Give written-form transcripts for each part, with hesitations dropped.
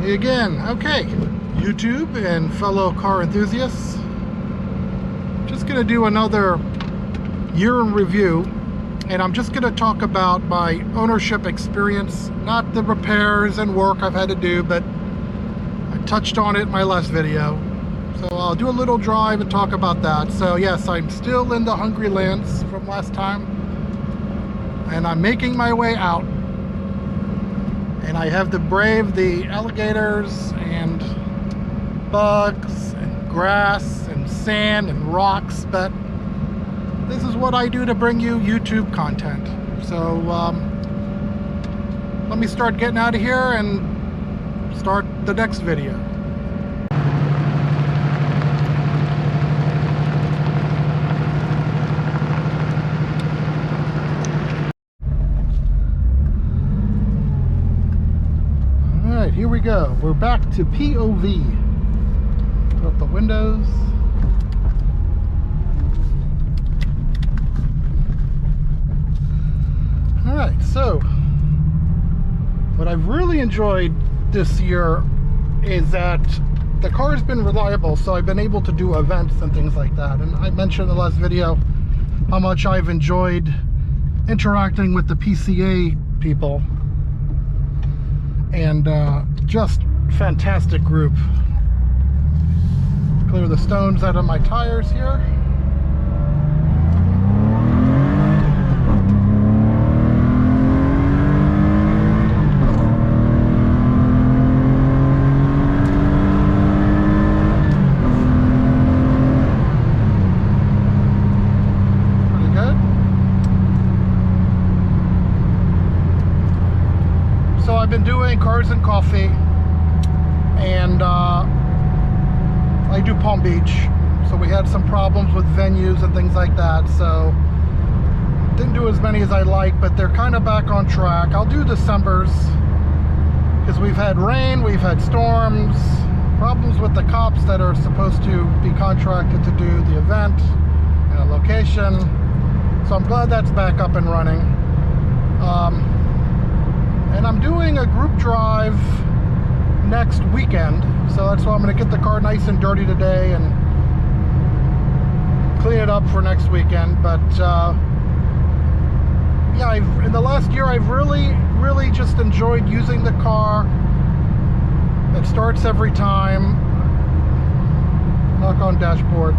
Me again. Okay, YouTube and fellow car enthusiasts. Just gonna do another year in review, and I'm just gonna talk about my ownership experience, not the repairs and work I've had to do, but I touched on it in my last video. So I'll do a little drive and talk about that. So yes, I'm still in the Hungry Lands from last time, and I'm making my way out. And I have to brave the alligators and bugs and grass and sand and rocks, but this is what I do to bring you YouTube content. So let me start getting out of here and start the next video. Alright, here we go. We're back to POV. Put up the windows. Alright, so what I've really enjoyed this year is that the car has been reliable, so I've been able to do events and things like that. And I mentioned in the last video how much I've enjoyed interacting with the PCA people. And just fantastic group. Clear the stones out of my tires here. Pretty good. So I've been doing Cars and Coffee, and I do Palm Beach, so we had some problems with venues and things like that, so didn't do as many as I like, but they're kind of back on track. I'll do December's because we've had rain, we've had storms, problems with the cops that are supposed to be contracted to do the event and a location, so I'm glad that's back up and running. And I'm doing a group drive next weekend, so that's why I'm going to get the car nice and dirty today and clean it up for next weekend. But yeah, in the last year I've really just enjoyed using the car. It starts every time. Knock on dashboard.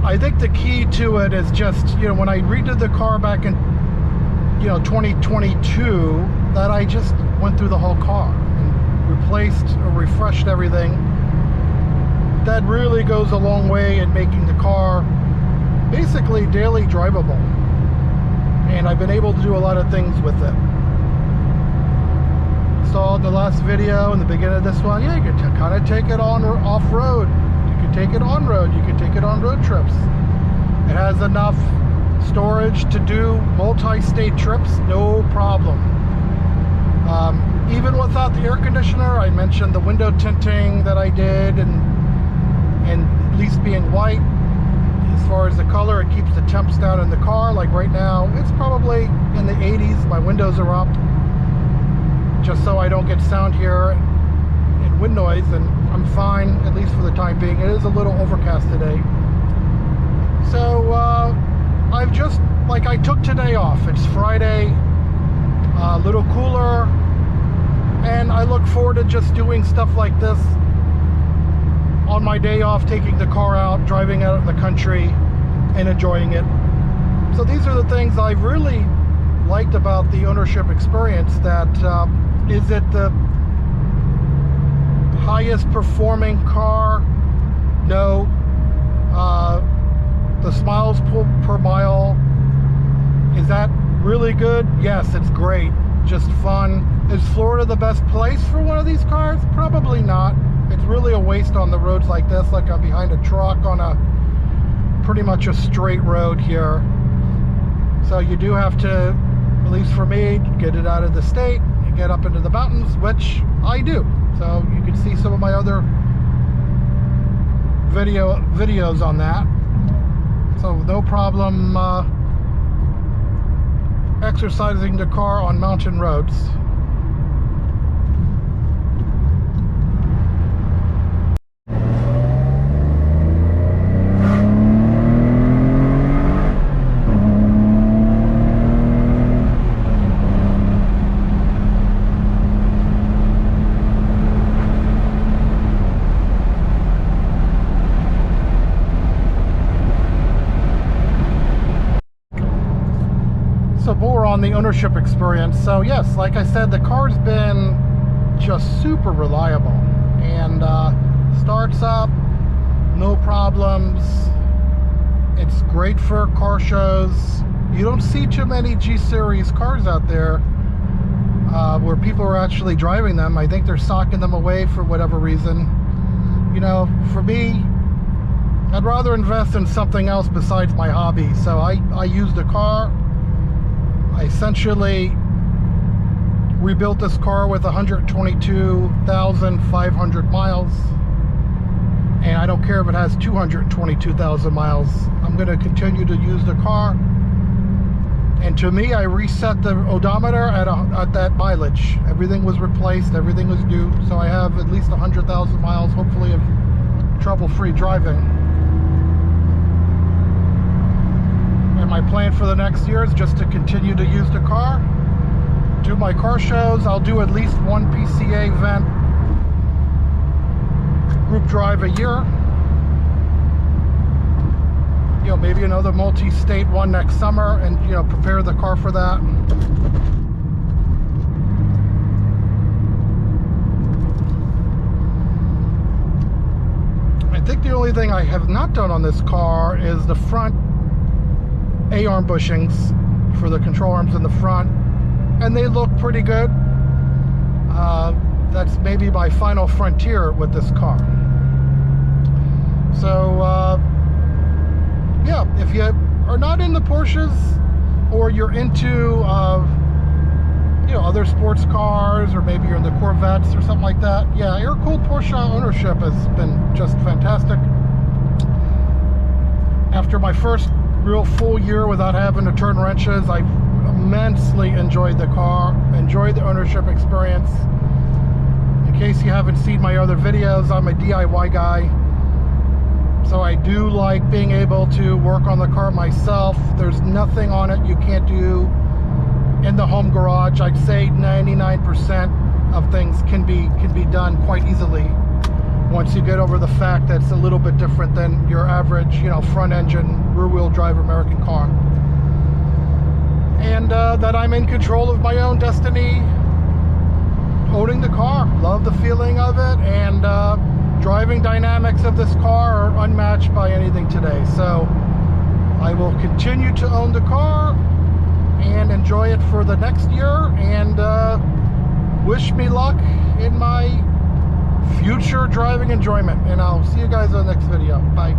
I think the key to it is just, you know, when I redid the car back in 2022, that I just went through the whole car and replaced or refreshed everything. That really goes a long way in making the car basically daily drivable, and I've been able to do a lot of things with it. Saw in the last video, in the beginning of this one, yeah, you can kind of take it on off-road, you can take it on-road, you can take it on road trips. It has enough storage to do multi-state trips, no problem. Even without the air conditioner, I mentioned the window tinting that I did, and at least being white, as far as the color, it keeps the temps down in the car. Like right now, it's probably in the 80s. My windows are up, just so I don't get sound here and wind noise, and I'm fine, at least for the time being. It is a little overcast today. So, I've just, like, I took today off. It's Friday, a little cooler, and I look forward to just doing stuff like this on my day off, taking the car out, driving out in the country, and enjoying it. So these are the things I've really liked about the ownership experience. That is it the highest performing car? No. The miles per mile, is that really good? Yes, it's great, just fun. Is Florida the best place for one of these cars? Probably not. It's really a waste on the roads like this, like I'm behind a truck on a pretty much a straight road here. So you do have to, at least for me, get it out of the state and get up into the mountains, which I do. So you can see some of my other videos on that. So no problem exercising the car on mountain roads. some more on the ownership experience. So yes, like I said, the car's been just super reliable, and starts up, no problems. It's great for car shows. You don't see too many G-Series cars out there where people are actually driving them. I think they're socking them away for whatever reason. You know, for me, I'd rather invest in something else besides my hobby. So I used the car. I essentially rebuilt this car with 122,500 miles. And I don't care if it has 222,000 miles. I'm going to continue to use the car. And to me, I reset the odometer at that mileage. Everything was replaced, everything was new. So I have at least 100,000 miles, hopefully, of trouble-free driving. And my plan for the next year is just to continue to use the car, do my car shows. I'll do at least one PCA event, group drive a year. You know, maybe another multi-state one next summer, and you know, prepare the car for that. I think the only thing I have not done on this car is the front A-arm bushings for the control arms in the front, and they look pretty good. That's maybe my final frontier with this car. So yeah, if you are not into Porsches, or you're into you know, other sports cars, or maybe you're into Corvettes or something like that, yeah, air-cooled Porsche ownership has been just fantastic. After my first real full year without having to turn wrenches, I immensely enjoyed the car, enjoyed the ownership experience. In case you haven't seen my other videos, I'm a DIY guy. So I do like being able to work on the car myself. There's nothing on it you can't do in the home garage. I'd say 99% of things can be done quite easily once you get over the fact that it's a little bit different than your average, you know, front engine, rear wheel drive American car. And that I'm in control of my own destiny, owning the car. Love the feeling of it, and driving dynamics of this car are unmatched by anything today. So I will continue to own the car and enjoy it for the next year, and wish me luck in my future driving enjoyment. And I'll see you guys on the next video. Bye.